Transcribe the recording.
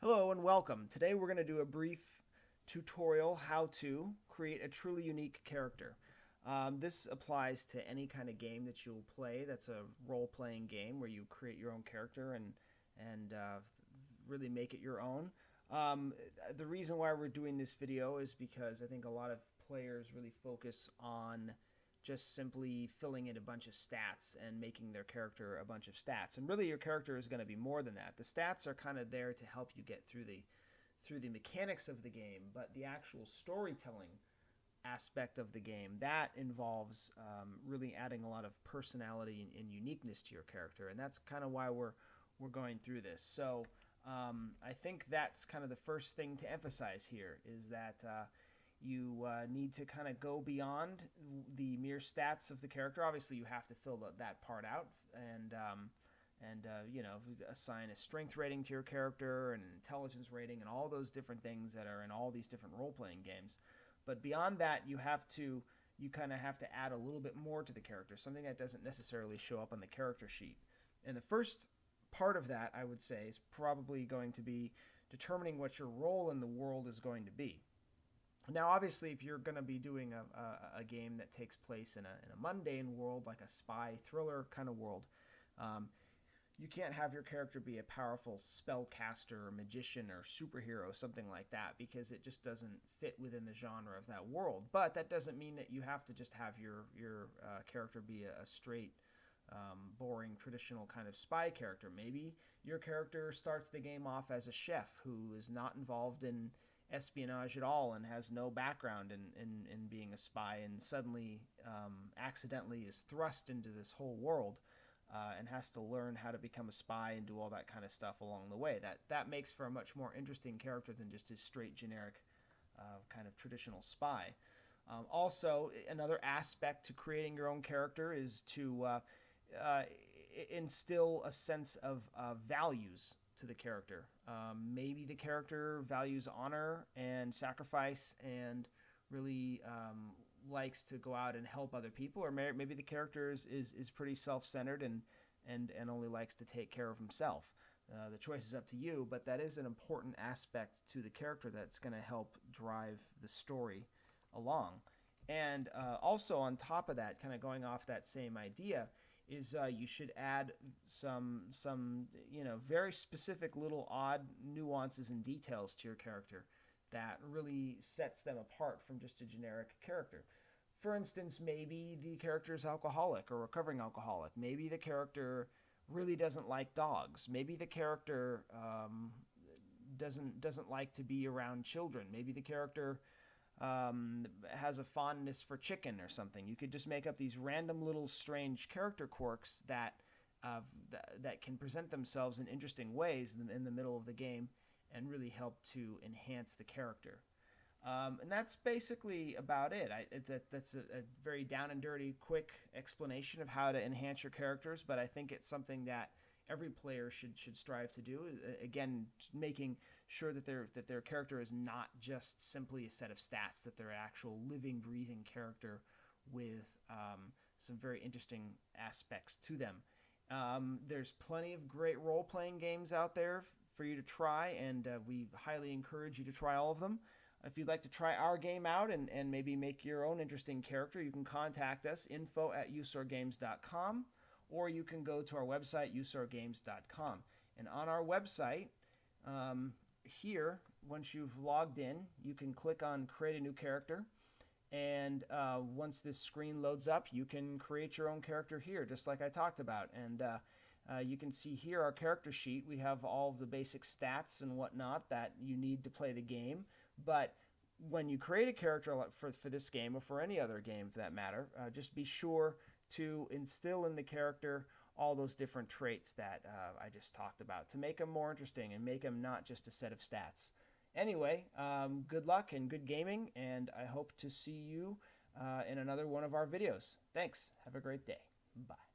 Hello and welcome. Today we're going to do a brief tutorial how to create a truly unique character. This applies to any kind of game that you'll play that's a role-playing game where you create your own character and really make it your own. The reason why we're doing this video is because I think a lot of players really focus on just simply filling in a bunch of stats and making their character a bunch of stats. And really your character is going to be more than that. The stats are kind of there to help you get through the mechanics of the game, but the actual storytelling aspect of the game, that involves really adding a lot of personality and uniqueness to your character. And that's kind of why we're going through this. So I think that's kind of the first thing to emphasize here is that you need to kind of go beyond the mere stats of the character. Obviously, you have to fill that part out and you know, assign a strength rating to your character and an intelligence rating and all those different things that are in all these different role-playing games. But beyond that, you kind of have to add a little bit more to the character, something that doesn't necessarily show up on the character sheet. And the first part of that, I would say, is probably going to be determining what your role in the world is going to be. Now, obviously, if you're going to be doing a game that takes place in a mundane world, like a spy thriller kind of world, you can't have your character be a powerful spellcaster or magician or superhero, something like that, because it just doesn't fit within the genre of that world. But that doesn't mean that you have to just have your character be a straight, boring, traditional kind of spy character. Maybe your character starts the game off as a chef who is not involved in espionage at all and has no background in being a spy, and suddenly accidentally is thrust into this whole world and has to learn how to become a spy and do all that kind of stuff along the way. That makes for a much more interesting character than just a straight generic kind of traditional spy. Also, another aspect to creating your own character is to instill a sense of values to the character. Maybe the character values honor and sacrifice and really likes to go out and help other people, or maybe the character is pretty self-centered and only likes to take care of himself. The choice is up to you, but that is an important aspect to the character that's going to help drive the story along. And also on top of that, kind of going off that same idea, is you should add some very specific little odd nuances and details to your character that really sets them apart from just a generic character. For instance, maybe the character is alcoholic or recovering alcoholic. Maybe the character really doesn't like dogs. Maybe the character doesn't like to be around children. Maybe the character has a fondness for chicken or something. You could just make up these random little strange character quirks that can present themselves in interesting ways in the middle of the game and really help to enhance the character. And that's basically about it. That's a very down and dirty, quick explanation of how to enhance your characters, but I think it's something that every player should strive to do. Again, making sure that their character is not just simply a set of stats, that they're an actual living, breathing character with some very interesting aspects to them. There's plenty of great role-playing games out there for you to try, and we highly encourage you to try all of them. If you'd like to try our game out and maybe make your own interesting character, you can contact us, info@usorgames.com, or you can go to our website, usorgames.com. And on our website, here, once you've logged in, you can click on Create a New Character. And once this screen loads up, you can create your own character here, just like I talked about. And you can see here our character sheet. We have all of the basic stats and whatnot that you need to play the game. But when you create a character for this game, or for any other game for that matter, just be sure to instill in the character all those different traits that I just talked about to make them more interesting and make them not just a set of stats. Anyway, good luck and good gaming, and I hope to see you in another one of our videos. Thanks. Have a great day. Bye.